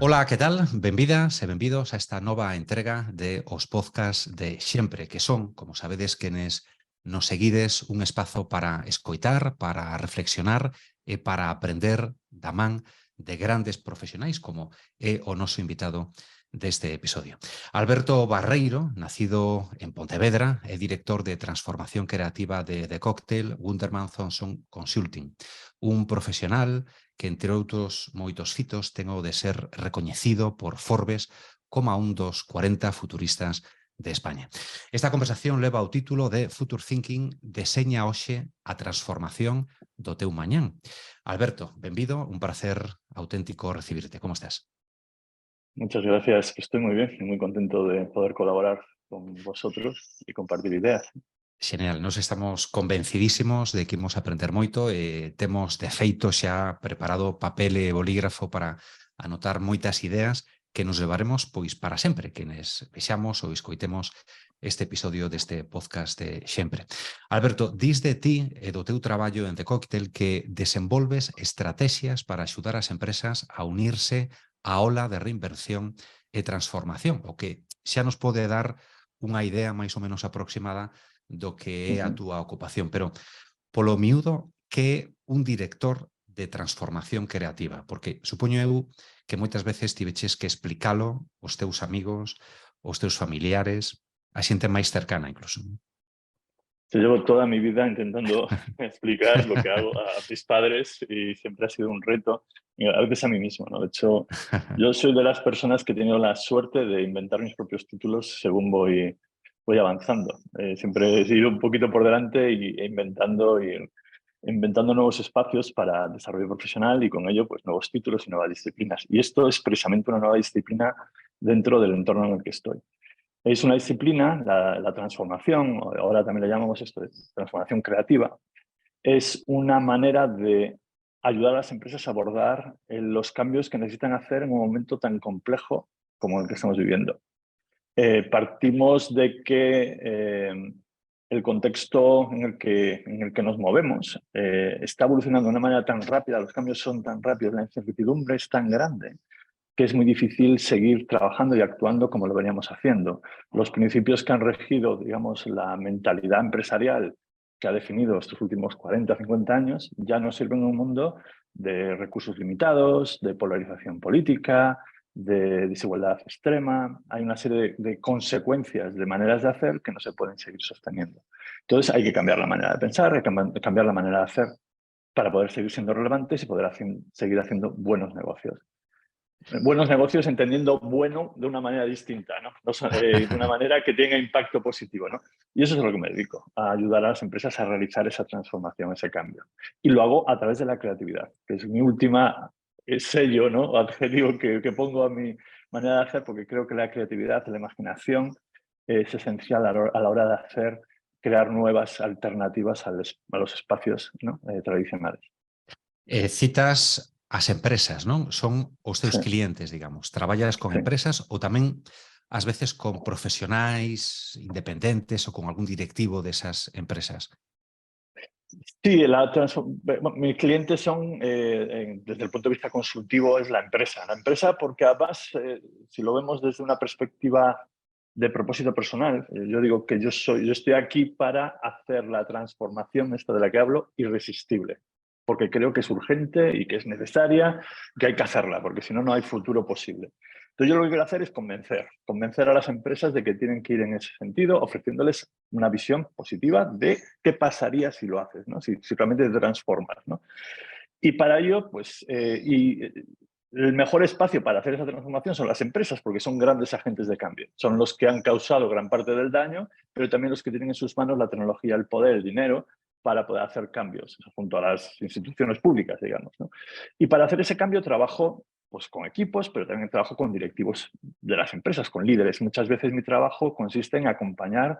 Ola, que tal? Benvidas e benvidos a esta nova entrega de os podcast de Xempre, que son, como sabedes, quenes nos seguides un espazo para escoitar, para reflexionar e para aprender da man de grandes profesionais, como é o noso invitado deste episodio. Alberto Barreiro, nacido en Pontevedra, é director de transformación creativa de The Cocktail Wunderman Thompson Consulting, un profesional que, entre outros moitos fitos, ten o de ser recoñecido por Forbes como un dos 40 futuristas de España. Esta conversación leva o título de Future Thinking, deseña hoxe a transformación do teu mañán. Alberto, benvido, un placer auténtico recibirte. Como estás? Muchas gracias. Estoy muy bien y muy contento de poder colaborar con vosotros y compartir ideas. Xeneal, nos estamos convencidísimos de que imos aprender moito e temos de feito xa preparado papel e bolígrafo para anotar moitas ideas que nos levaremos pois para sempre, que nos vexamos ou escoitemos este episodio deste podcast de Xempre. Alberto, dis de ti e do teu traballo en The Cocktail que desenvolves estrategias para axudar as empresas a unirse á ola de reinversión e transformación, o que xa nos pode dar unha idea máis ou menos aproximada do que é a túa ocupación, pero polo miúdo, que é un director de transformación creativa? Porque supoño eu que moitas veces tiveches que explicalo aos teus amigos, aos teus familiares, a xente máis cercana incluso. Yo llevo toda mi vida intentando explicar lo que hago a mis padres y siempre ha sido un reto, y a veces a mí mismo, ¿no? De hecho, yo soy de las personas que he tenido la suerte de inventar mis propios títulos según voy avanzando. Siempre he ido un poquito por delante e inventando nuevos espacios para desarrollo profesional y con ello pues nuevos títulos y nuevas disciplinas. Y esto es precisamente una nueva disciplina dentro del entorno en el que estoy. Es una disciplina, la transformación, ahora también le llamamos esto de transformación creativa, es una manera de ayudar a las empresas a abordar los cambios que necesitan hacer en un momento tan complejo como el que estamos viviendo. Partimos de que el contexto en el que nos movemos está evolucionando de una manera tan rápida, los cambios son tan rápidos, la incertidumbre es tan grande, que es muy difícil seguir trabajando y actuando como lo veníamos haciendo. Los principios que han regido, digamos, la mentalidad empresarial que ha definido estos últimos 40 o 50 años ya no sirven en un mundo de recursos limitados, de polarización política, de desigualdad extrema. Hay una serie de consecuencias, de maneras de hacer que no se pueden seguir sosteniendo. Entonces hay que cambiar la manera de pensar, hay que cambiar la manera de hacer para poder seguir siendo relevantes y poder seguir haciendo buenos negocios. Buenos negocios entendiendo bueno de una manera distinta, ¿no? De una manera que tenga impacto positivo, ¿no? Y eso es a lo que me dedico, a ayudar a las empresas a realizar esa transformación, ese cambio. Y lo hago a través de la creatividad, que es mi última sello, ¿no? Adjetivo que pongo a mi manera de hacer, porque creo que la creatividad, la imaginación es esencial a la hora de crear nuevas alternativas a los espacios, ¿no? Tradicionales. Citas as empresas, non? Son os teus Sí, clientes, digamos. Traballas con sí. empresas ou tamén ás veces con profesionais independentes ou con algún directivo desas empresas? Sí, mis clientes son, desde el punto de vista consultivo, es la empresa. La empresa porque además, si lo vemos desde una perspectiva de propósito personal, yo digo que yo estoy aquí para hacer la transformación, esta de la que hablo, irresistible. Porque creo que es urgente y que es necesaria, que hay que hacerla, porque si no, no hay futuro posible. Entonces yo lo que quiero hacer es convencer a las empresas de que tienen que ir en ese sentido, ofreciéndoles una visión positiva de qué pasaría si lo haces, ¿no? Si realmente te transformas, ¿no? Y para ello, pues, el mejor espacio para hacer esa transformación son las empresas, porque son grandes agentes de cambio. Son los que han causado gran parte del daño, pero también los que tienen en sus manos la tecnología, el poder, el dinero, para poder hacer cambios, junto a las instituciones públicas, digamos, ¿no? Y para hacer ese cambio trabajo pues, con equipos, pero también trabajo con directivos de las empresas, con líderes. Muchas veces mi trabajo consiste en acompañar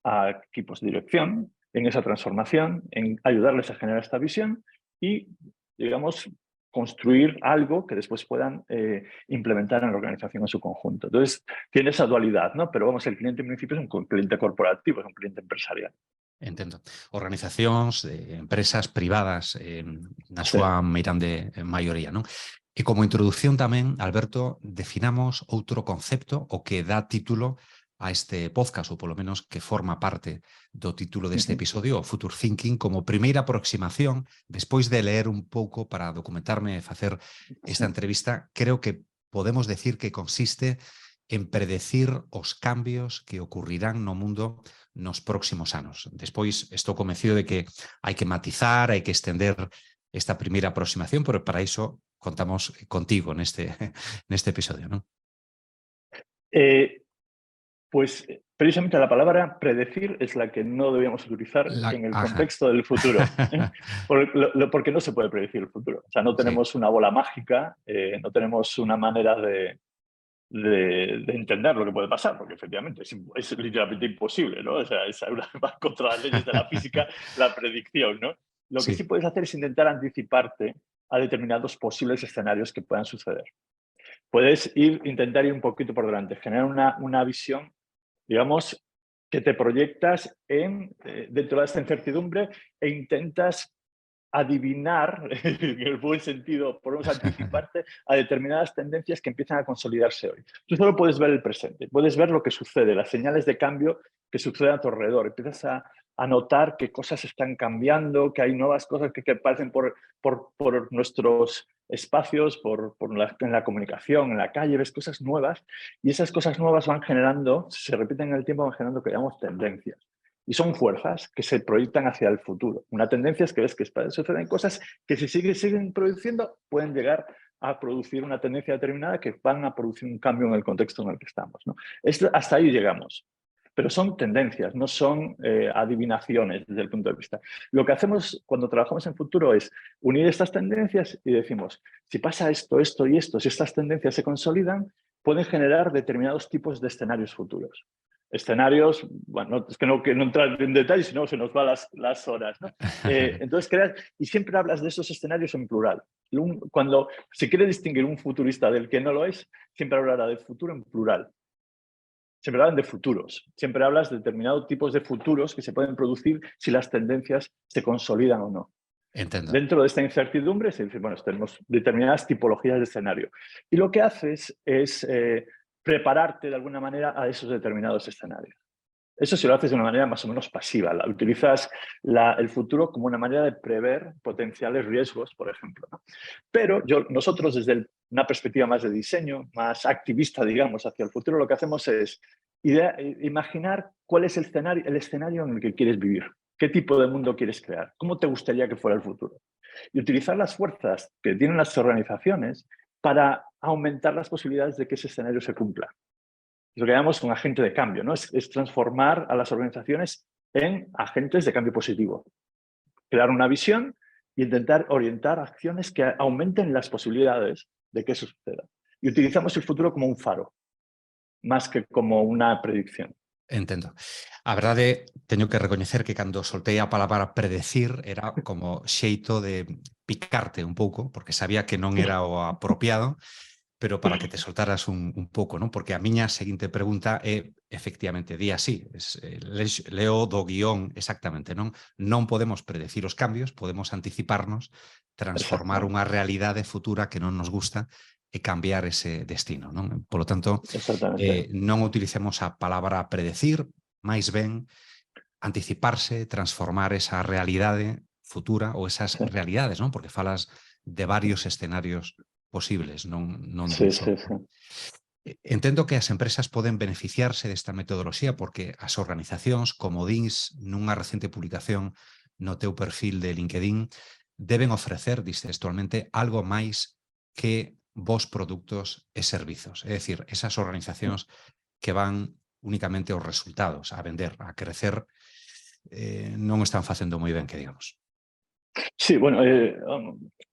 a equipos de dirección en esa transformación, en ayudarles a generar esta visión y, digamos, construir algo que después puedan implementar en la organización en su conjunto. Entonces, tiene esa dualidad, ¿no? Pero vamos, el cliente en principio es un cliente corporativo, es un cliente empresarial. Entendo. Organizacións, empresas privadas na Sí. súa meirande maioría, non? E como introducción tamén, Alberto, definamos outro concepto o que dá título a este podcast, ou polo menos que forma parte do título deste episodio, o Future Thinking, como primeira aproximación, despois de leer un pouco para documentarme e facer esta entrevista, creo que podemos decir que consiste en predecir os cambios que ocurrirán no mundo nos próximos anos. Despois, estou convencido de que hai que matizar, hai que estender esta primeira aproximación, pero para iso contamos contigo neste episodio, ¿no? Pues precisamente la palabra predecir es la que no debíamos utilizar en el Ajá. contexto del futuro, porque no se puede predecir el futuro. O sea, no Sí, tenemos una bola mágica, no tenemos una manera de entender lo que puede pasar, porque efectivamente es literalmente imposible, ¿no? O sea, va contra las leyes de la física la predicción, ¿no? Lo que sí sí. puedes hacer es intentar anticiparte a determinados posibles escenarios que puedan suceder. Puedes intentar ir un poquito por delante, generar una visión, digamos, que te proyectas dentro de esta incertidumbre e intentas adivinar, en el buen sentido, podemos anticiparte a determinadas tendencias que empiezan a consolidarse hoy. Tú solo puedes ver el presente, puedes ver lo que sucede, las señales de cambio que suceden a tu alrededor. Empiezas a notar que cosas están cambiando, que hay nuevas cosas que aparecen por nuestros espacios, en la comunicación, en la calle, ves cosas nuevas y esas cosas nuevas van generando, se repiten en el tiempo, van generando que llamamos tendencias. Y son fuerzas que se proyectan hacia el futuro. Una tendencia es que ves que suceden cosas que si siguen produciendo pueden llegar a producir una tendencia determinada que van a producir un cambio en el contexto en el que estamos, ¿no? Hasta ahí llegamos. Pero son tendencias, no son adivinaciones desde el punto de vista. Lo que hacemos cuando trabajamos en futuro es unir estas tendencias y decimos, si pasa esto, esto y esto, si estas tendencias se consolidan, pueden generar determinados tipos de escenarios futuros. Escenarios, bueno, es que no entrar en detalles, si no se nos van las horas, ¿no? Entonces creas, y siempre hablas de esos escenarios en plural. Cuando se quiere distinguir un futurista del que no lo es, siempre hablará del futuro en plural. Siempre hablan de futuros, siempre hablas de determinados tipos de futuros que se pueden producir si las tendencias se consolidan o no. Entendo. Dentro de esta incertidumbre se dice, bueno, tenemos determinadas tipologías de escenario. Y lo que haces es prepararte de alguna manera a esos determinados escenarios. Eso si lo haces de una manera más o menos pasiva. Utilizas el futuro como una manera de prever potenciales riesgos, por ejemplo, ¿no? Pero nosotros desde una perspectiva más de diseño, más activista, digamos, hacia el futuro, lo que hacemos es imaginar cuál es el escenario en el que quieres vivir. ¿Qué tipo de mundo quieres crear? ¿Cómo te gustaría que fuera el futuro? Y utilizar las fuerzas que tienen las organizaciones para aumentar las posibilidades de que ese escenario se cumpla. Lo que llamamos un agente de cambio, ¿no? Es transformar a las organizaciones en agentes de cambio positivo. Crear una visión e intentar orientar acciones que aumenten las posibilidades de que eso suceda. Y utilizamos el futuro como un faro, más que como una predicción. Entendo. A verdade, teño que recoñecer que cando soltei a palabra predecir era como xeito de picarte un pouco, porque sabía que non era o apropiado, pero para que te soltaras un pouco, non? Porque a miña seguinte pregunta é, efectivamente, di así, leo do guión exactamente, non? Non podemos predecir os cambios, podemos anticiparnos, transformar Exactamente. unha realidade futura que non nos gusta e cambiar ese destino, non? Polo tanto, Exactamente. non utilicemos a palabra predecir, máis ben anticiparse, transformar esa realidade futura ou esas Sí, realidades, non? Porque falas de varios escenarios posibles, non dun sí, só. sí, sí. Entendo que as empresas poden beneficiarse desta metodoloxía porque as organizacións, como dins nunha recente publicación no teu perfil de LinkedIn, deben ofrecer, dis textualmente, algo máis que vos produtos e servizos. É dicir, esas organizacións que van únicamente aos resultados, a vender, a crecer, non están facendo moi ben, que digamos. Sí, bueno,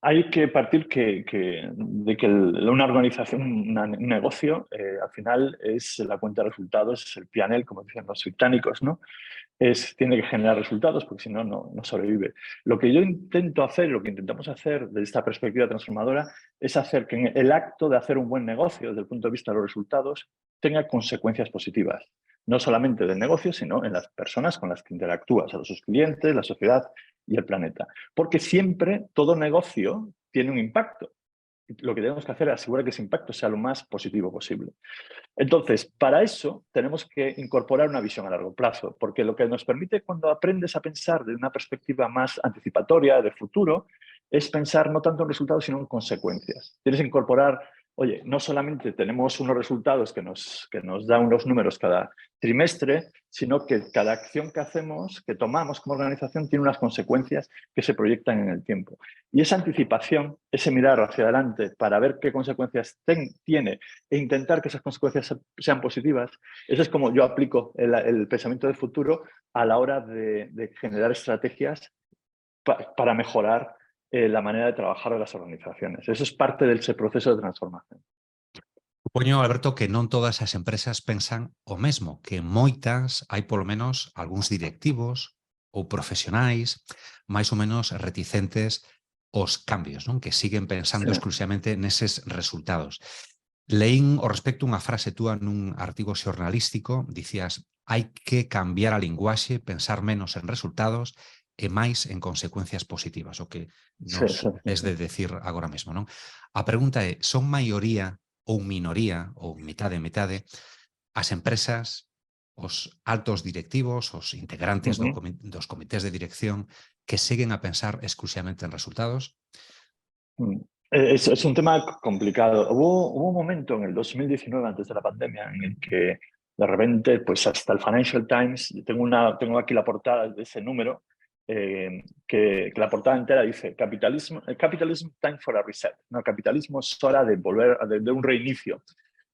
hay que partir de que una organización, un negocio, al final es la cuenta de resultados, es el P&L, como dicen los británicos, ¿no? Tiene que generar resultados porque si no, no sobrevive. Lo que yo intento hacer, lo que intentamos hacer desde esta perspectiva transformadora, es hacer que en el acto de hacer un buen negocio desde el punto de vista de los resultados tenga consecuencias positivas. No solamente del negocio, sino en las personas con las que interactúas, a sus clientes, la sociedad y el planeta. Porque siempre todo negocio tiene un impacto. lo que tenemos que hacer es asegurar que ese impacto sea lo más positivo posible. Entonces, para eso tenemos que incorporar una visión a largo plazo, porque lo que nos permite cuando aprendes a pensar de una perspectiva más anticipatoria, de futuro, es pensar no tanto en resultados, sino en consecuencias. Tienes que incorporar, oye, no solamente tenemos unos resultados que nos dan unos números cada trimestre, sino que cada acción que hacemos, que tomamos como organización, tiene unas consecuencias que se proyectan en el tiempo. Y esa anticipación, ese mirar hacia adelante para ver qué consecuencias tiene e intentar que esas consecuencias sean positivas, eso es como yo aplico el pensamiento del futuro a la hora de generar estrategias para mejorar la manera de trabajar de las organizaciones. Eso es parte de ese proceso de transformación. Supoño, Alberto, que non todas as empresas pensan o mesmo, que moitas hai polo menos algúns directivos ou profesionais máis ou menos reticentes aos cambios, non? Que siguen pensando Sí. exclusivamente neses resultados. Leín ao respecto unha frase túa nun artigo xornalístico, dicías hai que cambiar a linguaxe, pensar menos en resultados e máis en consecuencias positivas, o que nos ves de decir agora mesmo, non? A pregunta é, son maioría ou minoría, ou metade, as empresas, os altos directivos, os integrantes dos comités de dirección que seguen a pensar exclusivamente en resultados? Es un tema complicado. Hubo un momento en el 2019, antes de la pandemia, en el que de repente, pues hasta el Financial Times, tengo aquí la portada de ese número, que la portada entera dice capitalism time for a reset. ¿No? Capitalismo es hora de volver de un reinicio.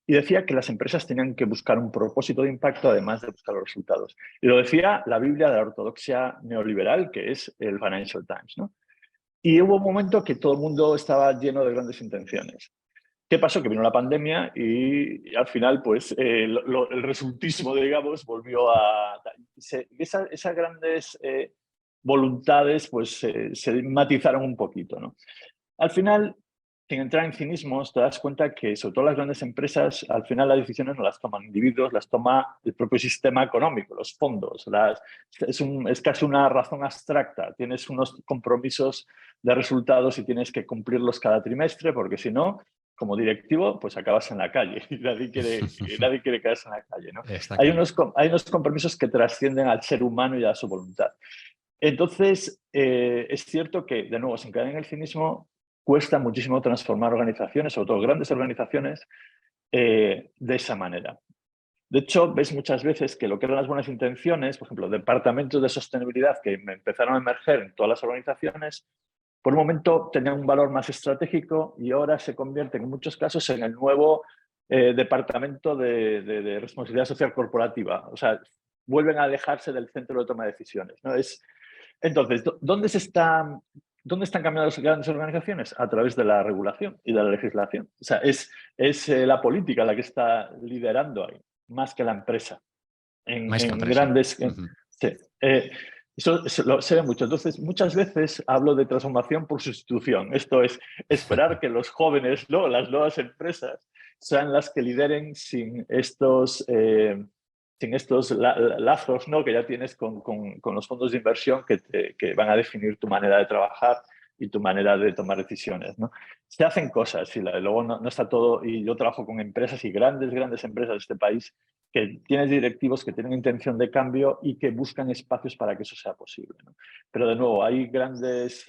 Y decía que las empresas tenían que buscar un propósito de impacto además de buscar los resultados. Y lo decía la Biblia de la ortodoxia neoliberal, que es el Financial Times, ¿no? Y hubo un momento que todo el mundo estaba lleno de grandes intenciones. ¿Qué pasó? Que vino la pandemia y al final, pues, el resultismo, digamos, volvió a... Esas grandes voluntades, pues, se matizaron un poquito, ¿no? Al final, sin entrar en cinismos, te das cuenta que, sobre todo las grandes empresas, al final las decisiones no las toman individuos, las toma el propio sistema económico, los fondos. Es casi una razón abstracta. Tienes unos compromisos de resultados y tienes que cumplirlos cada trimestre, porque si no, como directivo, pues acabas en la calle y nadie quiere quedarse en la calle, ¿no? Está Hay claro. unos compromisos que trascienden al ser humano y a su voluntad. Entonces, es cierto que, de nuevo, sin caer en el cinismo, cuesta muchísimo transformar organizaciones, sobre todo grandes organizaciones, de esa manera. De hecho, ves muchas veces que lo que eran las buenas intenciones, por ejemplo, departamentos de sostenibilidad que empezaron a emerger en todas las organizaciones, por un momento tenían un valor más estratégico y ahora se convierten en muchos casos en el nuevo departamento de responsabilidad social corporativa. O sea, vuelven a alejarse del centro de toma de decisiones, ¿no? Entonces, ¿dónde están cambiando las grandes organizaciones? A través de la regulación y de la legislación. O sea, es la política la que está liderando ahí, más que la empresa. Máis que a En empresa. grandes... Sí. Eso se ve mucho. Entonces, muchas veces hablo de transformación por sustitución. Esto es esperar que los jóvenes, ¿no? Las nuevas empresas, sean las que lideren sin estos lazos, ¿no? Que ya tienes con los fondos de inversión que van a definir tu manera de trabajar y tu manera de tomar decisiones, ¿no? Se hacen cosas y luego no está todo, y yo trabajo con empresas y grandes empresas de este país que tienen directivos que tienen intención de cambio y que buscan espacios para que eso sea posible, ¿no? Pero de nuevo, hay grandes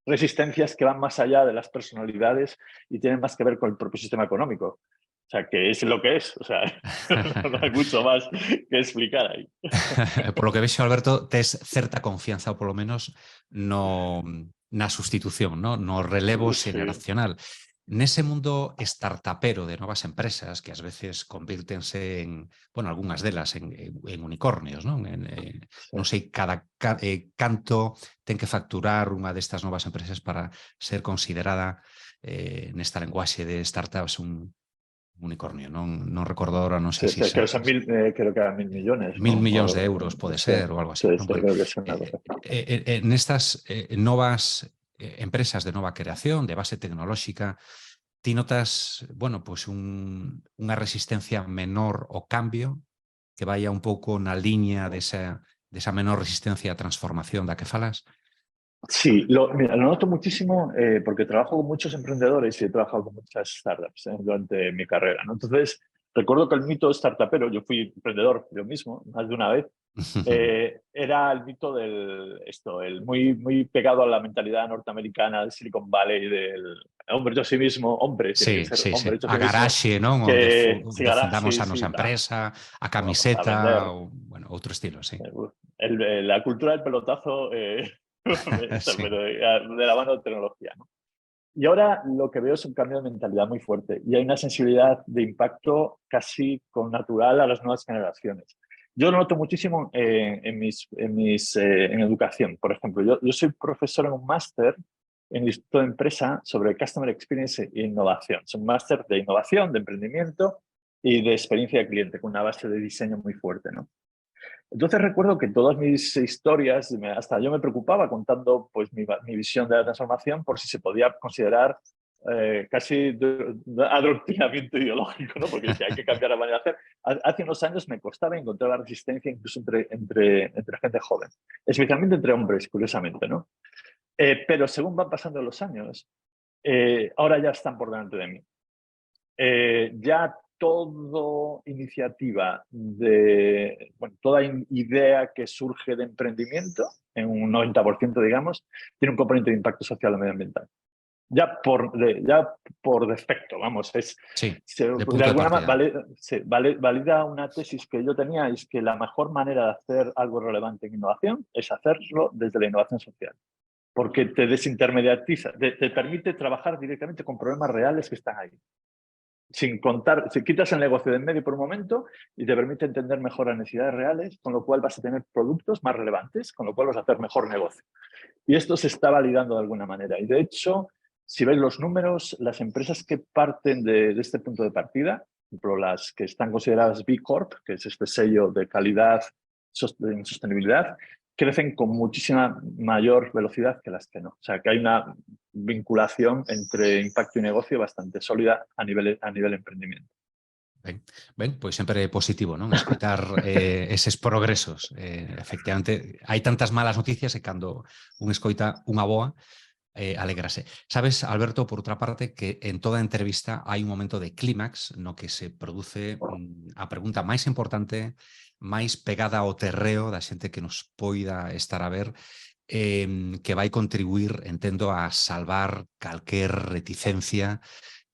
resistencias que van más allá de las personalidades y tienen más que ver con el propio sistema económico. O sea, que es lo que es. O sea, no hay mucho más que explicar ahí. Por lo que vexo, Alberto, tes certa confianza, ou polo menos, na sustitución, no relevo xeneracional. Nese mundo startupero de novas empresas que ás veces convírtense en, bueno, algunhas delas en unicornios, non? Non sei canto ten que facturar unha destas novas empresas para ser considerada nesta lenguaxe de startups un unicornio, non recordo ahora, non sei se Creo que eran 1.000 millones, 1.000 ¿no? millóns de euros, pode ser, ou algo así. Sí, Non? creo que es una cosa. Nestas novas empresas de nova creación, de base tecnolóxica, ti notas, bueno, pues unha resistencia menor ao cambio, que vaya un pouco na liña desa menor resistencia á transformación da que falas? Sí, mira, lo noto muchísimo porque trabajo con muchos emprendedores y he trabajado con muchas startups durante mi carrera, ¿no? Entonces, recuerdo que el mito startupero, yo fui emprendedor yo mismo más de una vez, era el mito el muy pegado a la mentalidad norteamericana del Silicon Valley, del hombre hecho a sí mismo, hombre, tiene que Sí, ser sí, sí. hombre hecho a A sí mismo, garaxe, non? que Onde fundamos sí, a sí, nosa empresa, a a camiseta, vender. ou, bueno, outro estilo, sí. La cultura del pelotazo, Sí, pero de la mano de tecnología, ¿no? Y ahora lo que veo es un cambio de mentalidad muy fuerte y hay una sensibilidad de impacto casi con natural a las nuevas generaciones. Yo lo noto muchísimo en educación. Por ejemplo, yo soy profesor en un máster en el Instituto de Empresa sobre Customer Experience e Innovación. Es un máster de innovación, de emprendimiento y de experiencia de cliente, con una base de diseño muy fuerte, ¿no? Entonces recuerdo que todas mis historias, hasta yo me preocupaba contando pues, mi visión de la transformación por si se podía considerar casi adoctrinamiento ideológico, ¿no? Porque decía, hay que cambiar la manera de hacer. Hace unos años me costaba encontrar la resistencia incluso entre gente joven, especialmente entre hombres, curiosamente, ¿no? Pero según van pasando los años, ahora ya están por delante de mí. Ya toda iniciativa toda idea que surge de emprendimiento, en un 90% digamos, tiene un componente de impacto social o medioambiental. Ya por defecto, vamos, sí, de de punto de alguna partida. manera valida una tesis que yo tenía, es que la mejor manera de hacer algo relevante en innovación es hacerlo desde la innovación social, porque te desintermediatiza, te permite trabajar directamente con problemas reales que están ahí sin contar, si quitas el negocio de en medio por un momento y te permite entender mejor las necesidades reales, con lo cual vas a tener productos más relevantes, con lo cual vas a hacer mejor negocio. Y esto se está validando de alguna manera. Y de hecho, si ves los números, las empresas que parten de este punto de partida, por ejemplo, las que están consideradas B Corp, que es este sello de calidad en sostenibilidad, crecen con muchísima mayor velocidad que las que no. O sea, que hay una vinculación entre impacto y negocio bastante sólida a nivel emprendimiento. Pois sempre é positivo, non? Escoitar eses progresos. Efectivamente, hai tantas malas noticias e cando un escoita unha boa, alégrase. Sabes, Alberto, por outra parte, que en toda entrevista hai un momento de clímax no que se produce a pregunta máis importante, máis pegada ao terreo da xente que nos poida estar a ver, que vai contribuir, entendo, a salvar calquer reticencia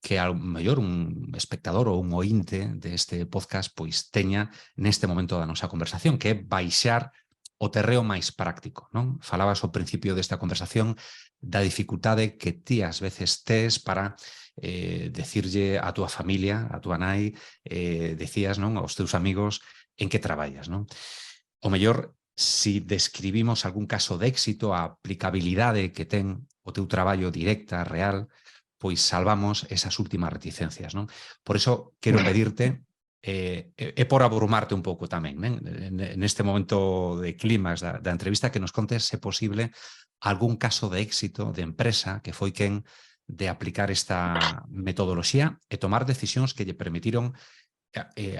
que ao mellor un espectador ou un ointe deste podcast pois teña neste momento da nosa conversación, que é baixar o terreo máis práctico, non? Falabas ao principio desta conversación da dificultade que ti ás veces tes para decirlle a túa familia, a túa nai, decías, non, aos teus amigos en que traballas, non? O mellor, si describimos algún caso de éxito, a aplicabilidade que ten o teu traballo directa, real, pois salvamos esas últimas reticencias, non? Por iso quero pedirte, e por abrumarte un pouco tamén, neste momento de clímax da entrevista, que nos contes, se posible, algún caso de éxito de empresa que foi quen de aplicar esta metodoloxía e tomar decisións que lle permitiron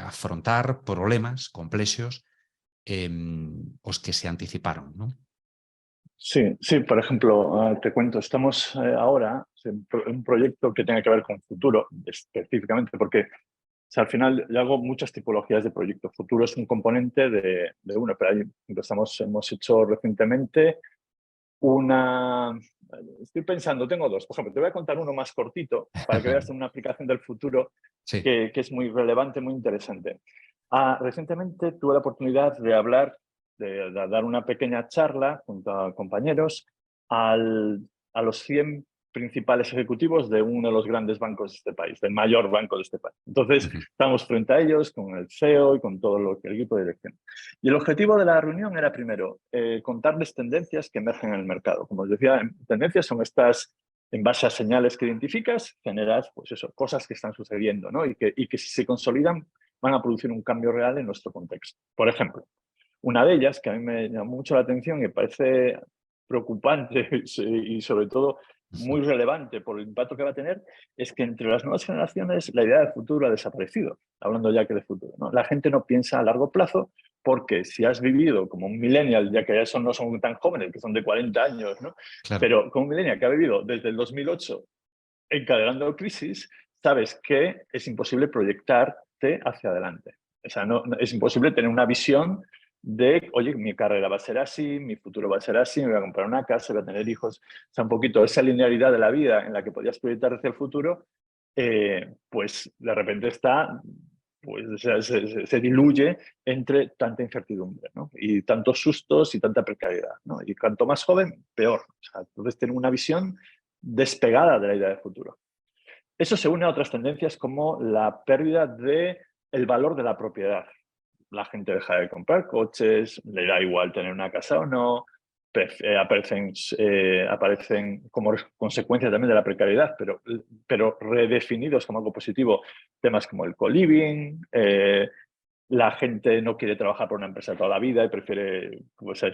afrontar problemas complexos os que se anticiparon, non? Sí, sí, por ejemplo, te cuento, estamos ahora en un proyecto que tenga que ver con futuro, específicamente, porque o sea, al final yo hago muchas tipologías de proyectos. Futuro es un componente de uno, pero ahí hemos hecho recientemente una... Estoy pensando, tengo dos. Por ejemplo, te voy a contar uno más cortito para que veas una aplicación del futuro Sí. que es muy relevante, muy interesante. Recientemente tuve la oportunidad de hablar, de dar una pequeña charla junto a compañeros a los 100 principales ejecutivos de uno de los grandes bancos de este país, del mayor banco de este país. Entonces, estamos frente a ellos con el CEO y con todo el equipo de dirección. Y el objetivo de la reunión era, primero, contarles tendencias que emergen en el mercado. Como os decía, tendencias son estas, en base a señales que identificas, generas pues eso, cosas que están sucediendo, ¿no? Y que si se consolidan van a producir un cambio real en nuestro contexto. Por ejemplo, una de ellas, que a mí me llamó mucho la atención y parece preocupante y sobre todo muy relevante por el impacto que va a tener, es que entre las nuevas generaciones la idea de futuro ha desaparecido, hablando ya que de futuro, ¿no? La gente no piensa a largo plazo porque si has vivido como un millennial, ya que eso no son tan jóvenes, que son de 40 años, ¿no? Claro. Pero como un millennial que ha vivido desde el 2008 encadenando crisis, sabes que es imposible proyectarte hacia adelante. O sea, es imposible tener una visión de, oye, mi carrera va a ser así, mi futuro va a ser así, me voy a comprar una casa, voy a tener hijos. O sea, un poquito esa linealidad de la vida en la que podías proyectar hacia el futuro, pues de repente está, pues se diluye entre tanta incertidumbre, ¿no? Y tantos sustos y tanta precariedad, ¿no? Y cuanto más joven, peor. O sea, entonces tener una visión despegada de la idea de futuro. Eso se une a otras tendencias como la pérdida del valor de la propiedad. La gente deja de comprar coches, le da igual tener una casa o no, aparecen como consecuencia también de la precariedad, pero redefinidos como algo positivo, temas como el co-living, la gente no quiere trabajar por una empresa toda la vida y prefiere... Pues,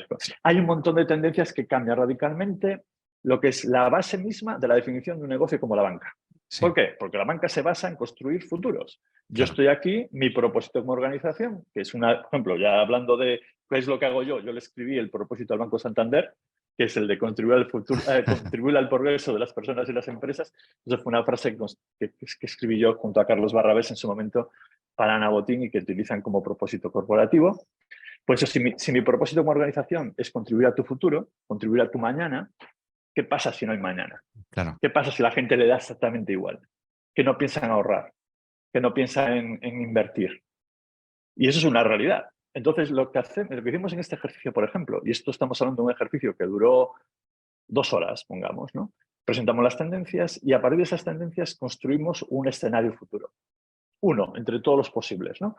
hay un montón de tendencias que cambian radicalmente lo que es la base misma de la definición de un negocio como la banca. Sí. ¿Por qué? Porque la banca se basa en construir futuros. Yo Claro. estoy aquí, mi propósito como organización, que es por ejemplo, ya hablando de qué es lo que hago yo le escribí el propósito al Banco Santander, que es el de contribuir al futuro, contribuir al progreso de las personas y las empresas. Esa fue una frase que escribí yo junto a Carlos Barrabés en su momento para Ana Botín y que utilizan como propósito corporativo. Pues si mi propósito como organización es contribuir a tu futuro, contribuir a tu mañana, ¿qué pasa si no hay mañana? Claro. ¿Qué pasa si la gente le da exactamente igual? Que no piensa en ahorrar, que no piensa en invertir. Y eso es una realidad. Entonces, lo que hicimos en este ejercicio, por ejemplo, y esto estamos hablando de un ejercicio que duró 2 horas, pongamos, ¿no? Presentamos las tendencias y a partir de esas tendencias construimos un escenario futuro. Uno, entre todos los posibles, ¿no?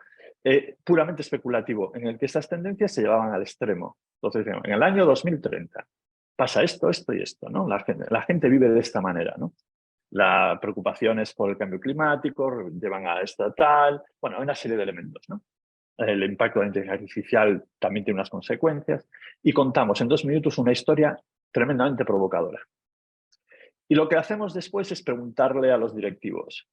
Puramente especulativo, en el que estas tendencias se llevaban al extremo. Entonces, en el año 2030 pasa esto, esto y esto, ¿no? La gente vive de esta manera, ¿no? La preocupación es por el cambio climático, llevan a esta tal, bueno, hay una serie de elementos, ¿no? El impacto de la inteligencia artificial también tiene unas consecuencias y contamos en 2 minutos una historia tremendamente provocadora. Y lo que hacemos después es preguntarle a los directivos,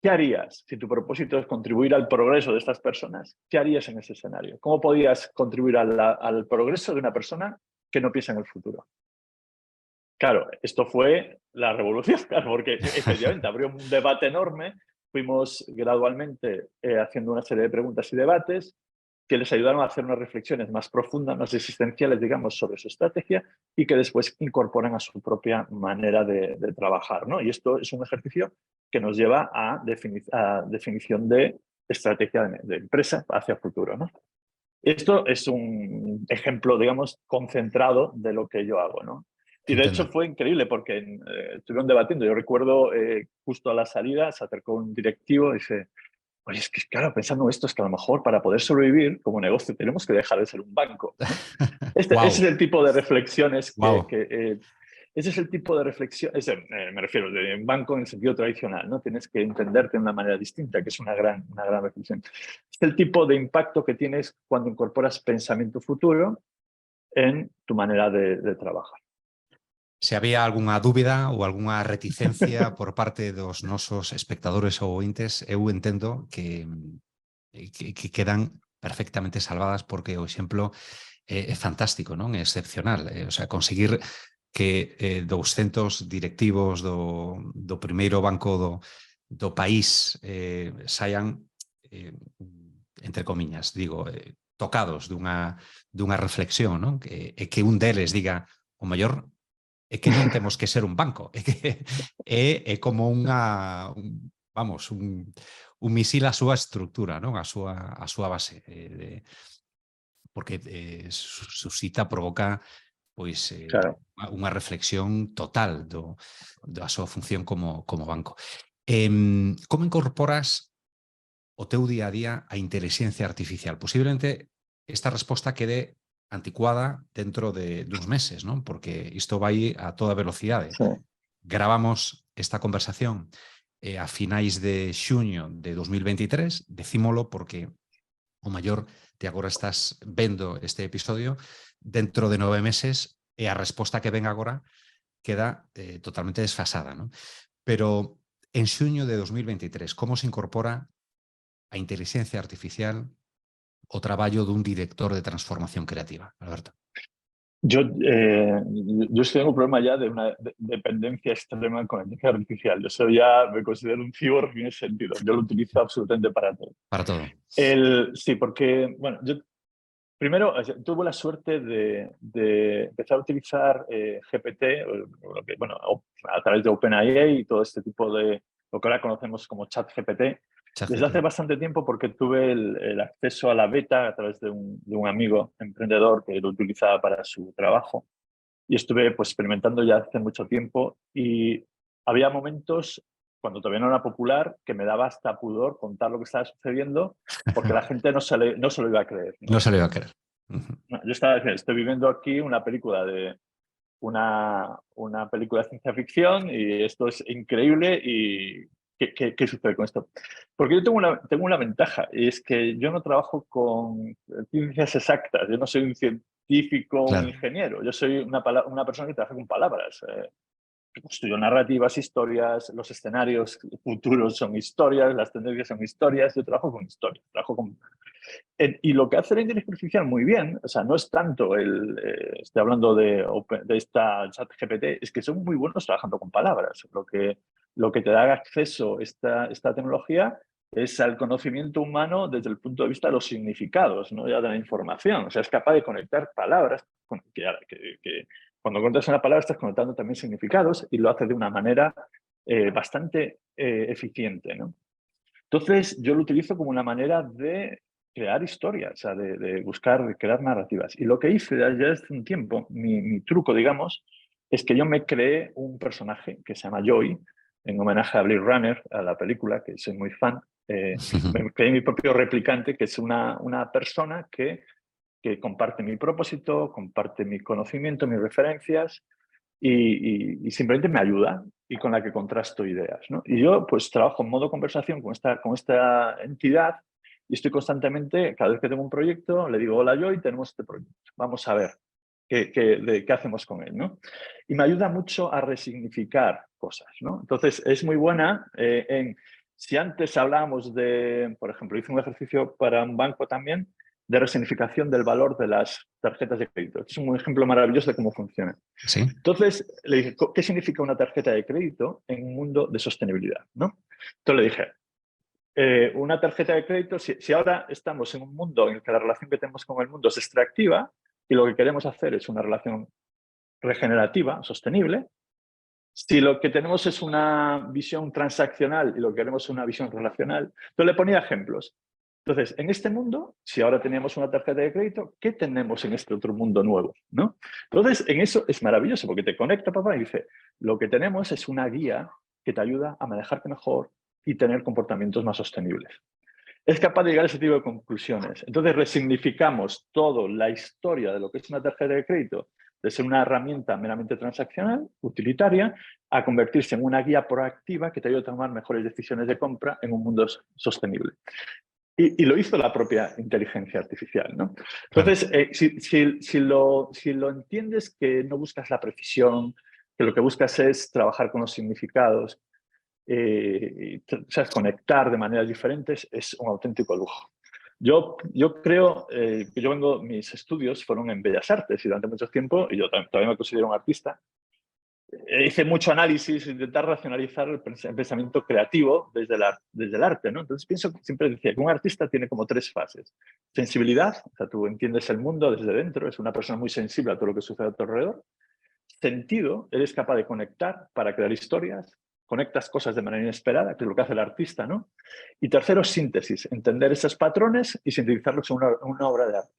¿qué harías si tu propósito es contribuir al progreso de estas personas? ¿Qué harías en ese escenario? ¿Cómo podías contribuir al progreso de una persona que no piensa en el futuro? Claro, esto fue la revolución, claro, porque efectivamente abrió un debate enorme. Fuimos gradualmente haciendo una serie de preguntas y debates que les ayudaron a hacer unas reflexiones más profundas, más existenciales, digamos, sobre su estrategia y que después incorporan a su propia manera de trabajar, ¿no? Y esto es un ejercicio que nos lleva a definición de estrategia de empresa hacia el futuro, ¿no? Esto es un ejemplo, digamos, concentrado de lo que yo hago, ¿no? Y de hecho Entiendo. fue increíble porque estuvieron debatiendo. Yo recuerdo justo a la salida se acercó un directivo y dice, oye, es que claro, pensando esto, es que a lo mejor para poder sobrevivir como negocio tenemos que dejar de ser un banco, ¿no? Ese es Wow. el tipo de reflexiones Wow. ese es el tipo de reflexión, me refiero de un banco en el sentido tradicional, ¿no? Tienes que entenderte de una manera distinta, que es una gran reflexión. Es el tipo de impacto que tienes cuando incorporas pensamiento futuro en tu manera de trabajar. Se había algunha dúbida ou algunha reticencia por parte dos nosos espectadores ou ointes, eu entendo que quedan perfectamente salvadas porque o exemplo é fantástico, non? É excepcional. O sea, conseguir que 200 directivos do primeiro banco do país saian, entre comiñas, digo, tocados dunha reflexión, non? Que un deles diga, o mellor é que non temos que ser un banco, é que é como un misil á súa estructura, non? A súa base, porque suscita, provoca pois Claro. unha reflexión total da súa función como banco. Como incorporas o teu día a día a inteligencia artificial? Posiblemente esta resposta quede anticuada dentro duns meses, non? Porque isto vai a toda velocidade. Sí. Gravamos esta conversación a finais de xuño de 2023, decímolo porque o maior te agora estás vendo este episodio, dentro de 9 meses e a resposta que ven agora queda totalmente desfasada, non? Pero en xuño de 2023, como se incorpora a inteligencia artificial o traballo dun director de transformación creativa, Alberto? Yo tengo un problema ya de una dependencia extrema con la inteligencia artificial. Yo ya me considero un cyborg en ese sentido. Yo lo utilizo absolutamente para todo. Para todo. Sí, porque, bueno, yo primero tuve la suerte de empezar a utilizar GPT, bueno, a través de OpenAI y todo este tipo de lo que ahora conocemos como ChatGPT, desde hace bastante tiempo, porque tuve el acceso a la beta a través de un amigo emprendedor que lo utilizaba para su trabajo. Y estuve pues experimentando ya hace mucho tiempo, y había momentos cuando todavía no era popular que me daba hasta pudor contar lo que estaba sucediendo, porque la gente no se lo iba a creer, ¿no? No se lo iba a creer. No, yo estoy viviendo aquí una película de una película de ciencia ficción, y esto es increíble. ¿Y qué sucede con esto? Porque yo tengo una ventaja, y es que yo no trabajo con ciencias exactas. Yo no soy un científico o un Claro. ingeniero. Yo soy una persona que trabaja con palabras. Estudio narrativas, historias, los escenarios futuros son historias, las tendencias son historias. Yo trabajo con historias, y lo que hace la inteligencia artificial muy bien, o sea, no es tanto estoy hablando de esta ChatGPT, es que son muy buenos trabajando con palabras. Lo que te da acceso esta tecnología es al conocimiento humano desde el punto de vista de los significados, no ya de la información. O sea, es capaz de conectar palabras, que cuando conectas una palabra estás conectando también significados, y lo hace de una manera bastante eficiente, ¿no? Entonces, yo lo utilizo como una manera de crear historias, o sea, de buscar, de crear narrativas. Y lo que hice ya hace un tiempo, mi truco, digamos, es que yo me creé un personaje que se llama Joy, en homenaje a Blade Runner, a la película, que soy muy fan. Me creé mi propio replicante, que es una persona que comparte mi propósito, comparte mi conocimiento, mis referencias, y simplemente me ayuda, y con la que contrasto ideas, ¿no? Y yo pues trabajo en modo conversación con esta entidad, y estoy constantemente, cada vez que tengo un proyecto, le digo: hola Joy, tenemos este proyecto, vamos a ver qué hacemos con él, ¿no? Y me ayuda mucho a resignificar cosas, ¿no? Entonces es muy buena si antes hablábamos de, por ejemplo, hice un ejercicio para un banco también, de resignificación del valor de las tarjetas de crédito. Es un ejemplo maravilloso de cómo funciona. Sí. Entonces le dije: ¿qué significa una tarjeta de crédito en un mundo de sostenibilidad, ¿no? Entonces le dije: una tarjeta de crédito, si ahora estamos en un mundo en el que la relación que tenemos con el mundo es extractiva, y lo que queremos hacer es una relación regenerativa, sostenible, si lo que tenemos es una visión transaccional y lo que queremos es una visión relacional. Entonces le ponía ejemplos. Entonces, en este mundo, si ahora teníamos una tarjeta de crédito, ¿qué tenemos en este otro mundo nuevo, ¿no? Entonces, en eso es maravilloso, porque te conecta, papá, y dice: lo que tenemos es una guía que te ayuda a manejarte mejor y tener comportamientos más sostenibles. Es capaz de llegar a ese tipo de conclusiones. Entonces, resignificamos toda la historia de lo que es una tarjeta de crédito, de ser una herramienta meramente transaccional, utilitaria, a convertirse en una guía proactiva que te ayuda a tomar mejores decisiones de compra en un mundo sostenible. Y lo hizo la propia inteligencia artificial, ¿no? Entonces, si lo entiendes, que no buscas la precisión, que lo que buscas es trabajar con los significados, sabes, conectar de maneras diferentes, es un auténtico lujo. Yo creo que mis estudios fueron en Bellas Artes, y durante mucho tiempo, y yo todavía me considero un artista, hice mucho análisis, intentar racionalizar el pensamiento creativo desde el arte, ¿no? Entonces siempre decía que un artista tiene como tres fases. Sensibilidad, o sea, tú entiendes el mundo desde dentro, es una persona muy sensible a todo lo que sucede a tu alrededor. Sentido, eres capaz de conectar para crear historias, conectas cosas de manera inesperada, que es lo que hace el artista, ¿no? Y tercero, síntesis, entender esos patrones y sintetizarlos en una obra de arte,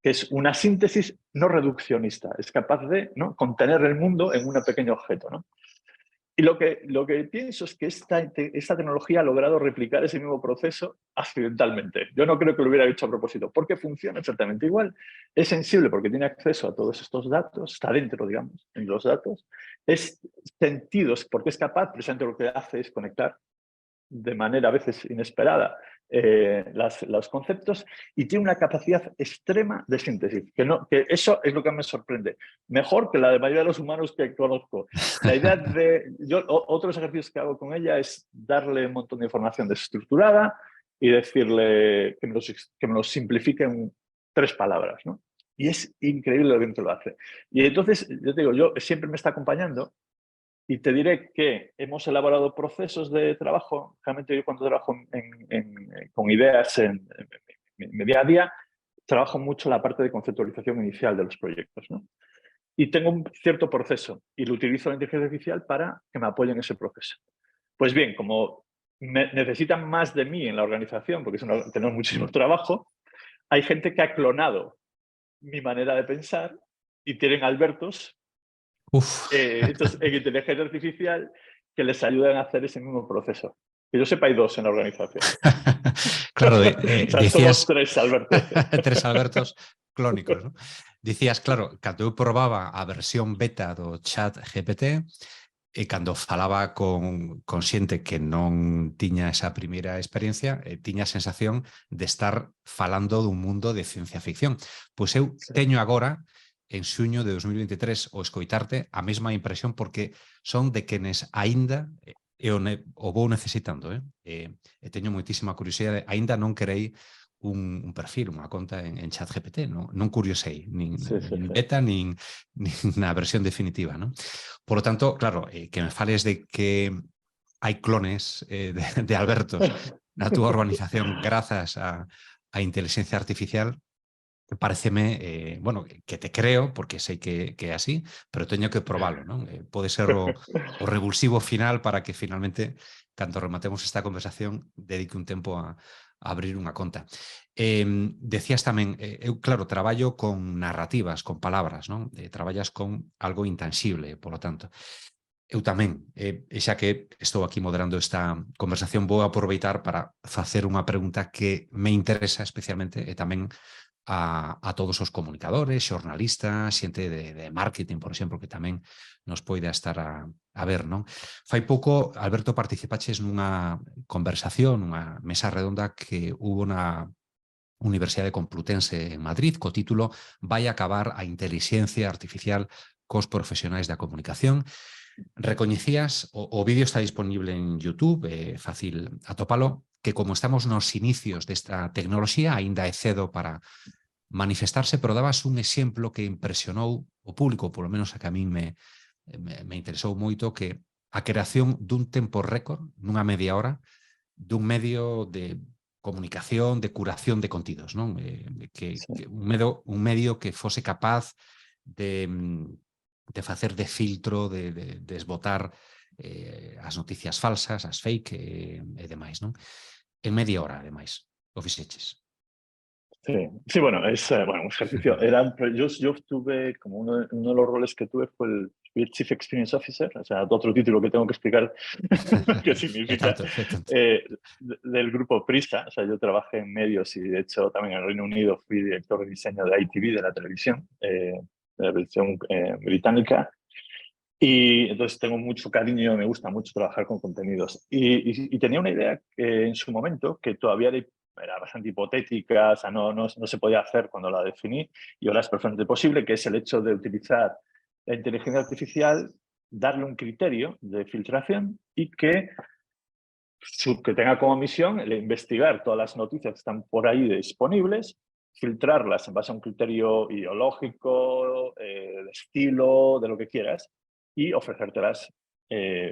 que es una síntesis no reduccionista, es capaz de, ¿no?, contener el mundo en un pequeño objeto, ¿no? Y lo que pienso es que esta tecnología ha logrado replicar ese mismo proceso accidentalmente. Yo no creo que lo hubiera hecho a propósito, porque funciona exactamente igual. Es sensible porque tiene acceso a todos estos datos, está dentro, digamos, en los datos. Es sentidos porque es capaz, precisamente lo que hace es conectar de manera a veces inesperada los conceptos y tiene una capacidad extrema de síntesis, que eso es lo que me sorprende. Mejor que la de mayoría de los humanos que conozco. La idea de... Otros ejercicios que hago con ella es darle un montón de información desestructurada y decirle que me lo simplifique en 3 palabras, ¿no? Y es increíble lo bien que lo hace. Y entonces, yo te digo, yo siempre me está acompañando. Y te diré que hemos elaborado procesos de trabajo. Realmente yo cuando trabajo con ideas en mi día a día, trabajo mucho la parte de conceptualización inicial de los proyectos, ¿no? Y tengo un cierto proceso y lo utilizo la inteligencia artificial para que me apoye en ese proceso. Pues bien, como necesitan más de mí en la organización, porque tenemos muchísimo trabajo, hay gente que ha clonado mi manera de pensar y tienen Albertos Uf. estos en inteligencia artificial que les ayudan a hacer ese mismo proceso. Que yo sepa, hay 2 en la organización. Claro, O sea, somos decías 3 Albertos. 3 Albertos clónicos, ¿no? Dicías, claro, cando eu probaba a versión beta do chat GPT e cando falaba con xente que non tiña esa primeira experiencia, tiña a sensación de estar falando dun mundo de ciencia ficción. Pois eu Sí. teño agora, en xuño de 2023, o escoitarte, a mesma impresión, porque son de quenes aínda o vou necesitando, e teño moitísima curiosidade, aínda non querei un perfil, unha conta en ChatGPT, non curiosei, nin Sí, sí, sí. beta, nin na versión definitiva, non? Por lo tanto, claro, que me fales de que hai clones de Albertos na túa organización grazas a inteligencia artificial, pareceme, bueno, que te creo, porque sei que é así, pero teño que probalo, non? Pode ser o revulsivo final para que finalmente, cando rematemos esta conversación, dedique un tempo a abrir unha conta. Decías tamén, eu, claro, traballo con narrativas, con palabras, non? Traballas con algo intangible, polo tanto. Eu tamén, e xa que estou aquí moderando esta conversación, vou aproveitar para facer unha pregunta que me interesa especialmente e tamén a todos os comunicadores, xornalistas, xente de marketing, por exemplo, que tamén nos poida estar a ver, non? Fai pouco, Alberto, participaches nunha conversación, nunha mesa redonda que hubo na Universidade Complutense en Madrid, co título Vai acabar a intelixencia artificial cos profesionais da comunicación. Recoñecías, o vídeo está disponible en YouTube, é fácil atopalo, que como estamos nos inicios desta tecnoloxía, aínda é cedo para manifestarse, pero dabas un exemplo que impresionou o público, polo menos a que a min me interesou moito, que a creación dun tempo récord, nunha media hora, dun medio de comunicación, de curación de contidos, non? Sí. Que un medio que fose capaz de facer de filtro, de esbotar as noticias falsas, as fake e demais, non? En media hora, ademais, o fixeches. Sí, sí, bueno, es bueno, un ejercicio. Yo tuve, como uno de los roles que tuve fue el Chief Experience Officer, o sea, otro título que tengo que explicar qué É significa, tanto, é tanto. del grupo Prisa. O sea, yo trabajé en medios y de hecho también en el Reino Unido fui director de diseño de ITV, de la televisión, de la televisión británica. Y entonces tengo mucho cariño, me gusta mucho trabajar con contenidos. Y tenía una idea que en su momento, que todavía era bastante hipotética, o sea, no se podía hacer cuando la definí, y ahora es perfectamente posible, que es el hecho de utilizar la inteligencia artificial, darle un criterio de filtración y que tenga como misión el investigar todas las noticias que están por ahí disponibles, filtrarlas en base a un criterio ideológico, de estilo, de lo que quieras, y ofrecértelas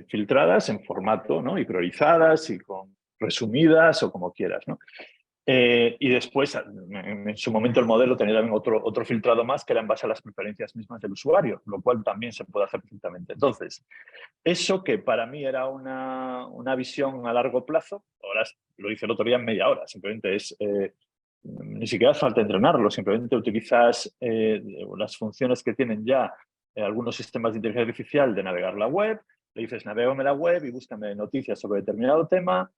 filtradas en formato, ¿no? Y priorizadas y resumidas o como quieras, ¿no? Y después, en su momento, el modelo tenía también otro filtrado más que era en base a las preferencias mismas del usuario, lo cual también se puede hacer perfectamente. Entonces, eso que para mí era una visión a largo plazo, ahora lo hice el otro día en media hora, simplemente es, ni siquiera hace falta entrenarlo, simplemente utilizas las funciones que tienen ya algunos sistemas de inteligencia artificial de navegar la web, le dices navégame la web y búscame noticias sobre determinado tema,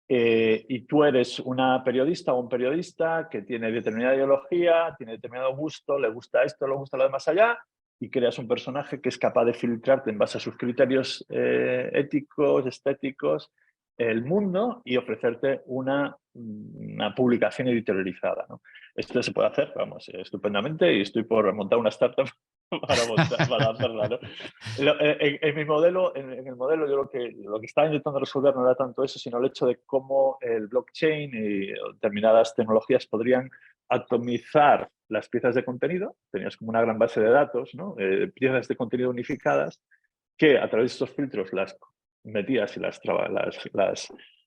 y tú eres una periodista o un periodista que tiene determinada ideología, tiene determinado gusto, le gusta esto, le gusta lo de más allá, y creas un personaje que es capaz de filtrarte en base a sus criterios éticos, estéticos, el mundo y ofrecerte una publicación editorializada, ¿no? Esto se puede hacer, vamos, estupendamente, y estoy por montar una startup para hacerla, ¿no? En mi modelo, en el modelo, yo lo que estaba intentando resolver no era tanto eso, sino el hecho de cómo el blockchain y determinadas tecnologías podrían atomizar las piezas de contenido. Tenías como una gran base de datos, ¿no? Piezas de contenido unificadas que a través de estos filtros las metías y las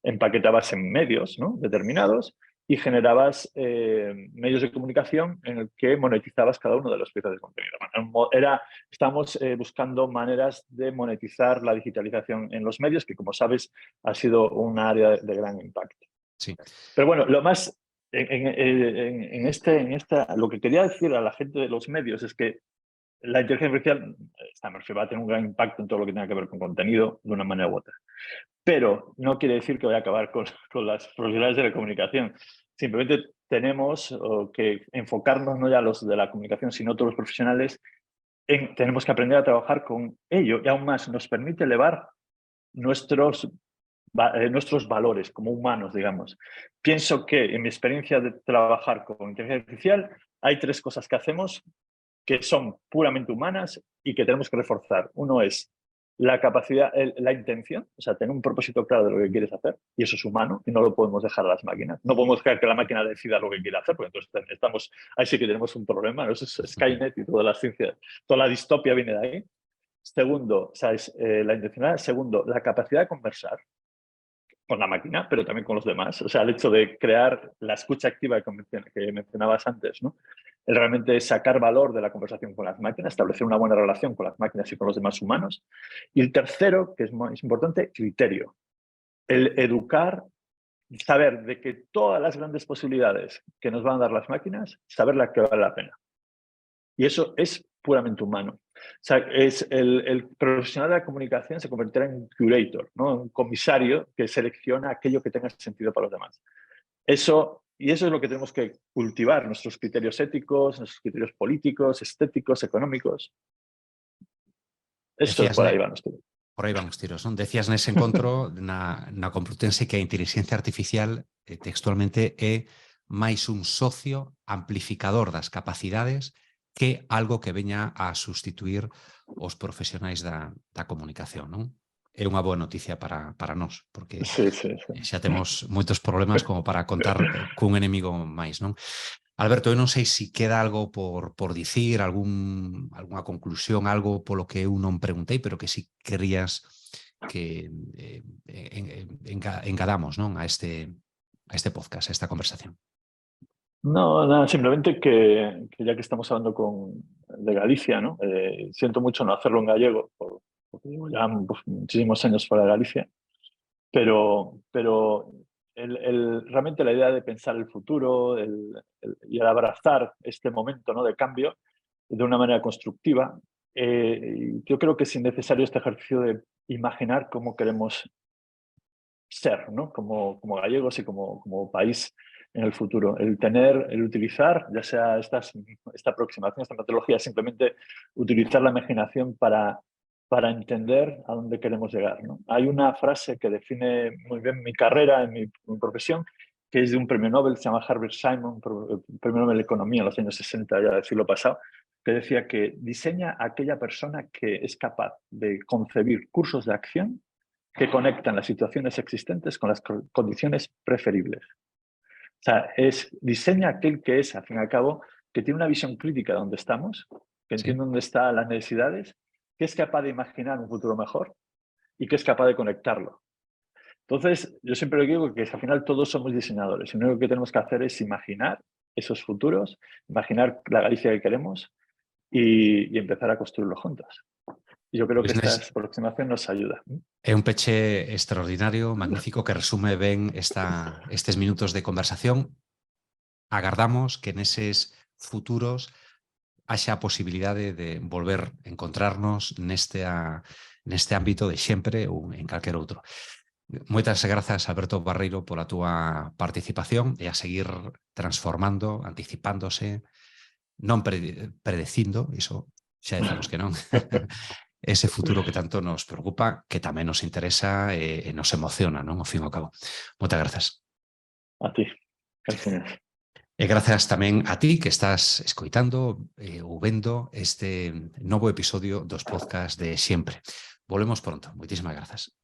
empaquetabas en medios, ¿no?, determinados, y generabas medios de comunicación en el que monetizabas cada uno de los piezas de contenido. Bueno, estamos buscando maneras de monetizar la digitalización en los medios, que como sabes ha sido un área de gran impacto. Sí. Pero bueno, lo más lo que quería decir a la gente de los medios es que la inteligencia artificial va a tener un gran impacto en todo lo que tenga que ver con contenido de una manera u otra. Pero no quiere decir que vaya a acabar con las profesionales de la comunicación. Simplemente tenemos que enfocarnos no ya los de la comunicación, sino todos los profesionales. Tenemos que aprender a trabajar con ello, y aún más nos permite elevar nuestros valores como humanos, digamos. Pienso que en mi experiencia de trabajar con inteligencia artificial hay 3 cosas que hacemos que son puramente humanas y que tenemos que reforzar. Uno es la capacidad, la intención, o sea, tener un propósito claro de lo que quieres hacer, y eso es humano y no lo podemos dejar a las máquinas. No podemos dejar que la máquina decida lo que quiere hacer, porque entonces ahí sí que tenemos un problema, ¿no? Eso es Skynet y toda la ciencia, toda la distopia viene de ahí. Segundo, o sea, es la intencionalidad. Segundo, la capacidad de conversar con la máquina, pero también con los demás. O sea, el hecho de crear la escucha activa que mencionabas antes, ¿no? El realmente sacar valor de la conversación con las máquinas, establecer una buena relación con las máquinas y con los demás humanos. Y el tercero, que es muy importante, criterio. El educar, saber de que todas las grandes posibilidades que nos van a dar las máquinas, saber la que vale la pena. Y eso es puramente humano. O sea, el profesional de la comunicación se convertirá en un curator, ¿no? Un comisario que selecciona aquello que tenga sentido para los demás. Eso es lo que tenemos que cultivar, nuestros criterios éticos, nuestros criterios políticos, estéticos, económicos. Eso Decías, por ahí va nuestro. por aí van os tiros, non? Decías nese encontro na Complutense que a inteligencia artificial textualmente é máis un socio amplificador das capacidades que algo que veña a sustituir os profesionais da comunicación, non? É unha boa noticia para nós, porque Sí, sí, sí. xa temos moitos problemas como para contar cun enemigo máis, non? Alberto, eu non sei se queda algo por dicir, algunha conclusión, algo polo que eu non preguntei, pero que si querías que engadamos, non, a este podcast, a esta conversación. No, nada, simplemente que ya que estamos hablando de Galicia, ¿no? Siento mucho no hacerlo en gallego, porque llevo ya muchísimos años fuera de Galicia, pero realmente la idea de pensar el futuro y el abrazar este momento, ¿no?, de cambio de una manera constructiva, yo creo que es innecesario este ejercicio de imaginar cómo queremos ser, ¿no?, como gallegos y como país en el futuro. El utilizar, ya sea esta aproximación, esta metodología, simplemente utilizar la imaginación para entender a dónde queremos llegar, ¿no? Hay una frase que define muy bien mi carrera, en mi profesión, que es de un premio Nobel, se llama Herbert Simon, premio Nobel de Economía en los años 60, ya del siglo pasado, que decía que diseña a aquella persona que es capaz de concebir cursos de acción que conectan las situaciones existentes con las condiciones preferibles. O sea, diseña aquel que es, al fin y al cabo, que tiene una visión crítica de dónde estamos, que entiende dónde están las necesidades, que es capaz de imaginar un futuro mejor y que es capaz de conectarlo. Entonces, yo siempre digo que al final todos somos diseñadores y lo único que tenemos que hacer es imaginar esos futuros, imaginar la Galicia que queremos y empezar a construirlo juntos. Y yo creo que esta aproximación nos ayuda. É un peche extraordinario, magnífico, que resume ben estes minutos de conversación. Agardamos que neses futuros haxa a posibilidade de volver a encontrarnos neste ámbito de sempre ou en calquer outro. Moitas grazas, Alberto Barreiro, pola túa participación e a seguir transformando, anticipándose, non predecindo, iso xa decimos que non, ese futuro que tanto nos preocupa, que tamén nos interesa e nos emociona, non? Ao fin e ao cabo. Moitas grazas. A ti. Gracias. E grazas tamén a ti que estás escoitando ou vendo este novo episodio dos podcast de Sempre. Volvemos pronto. Moitísimas grazas.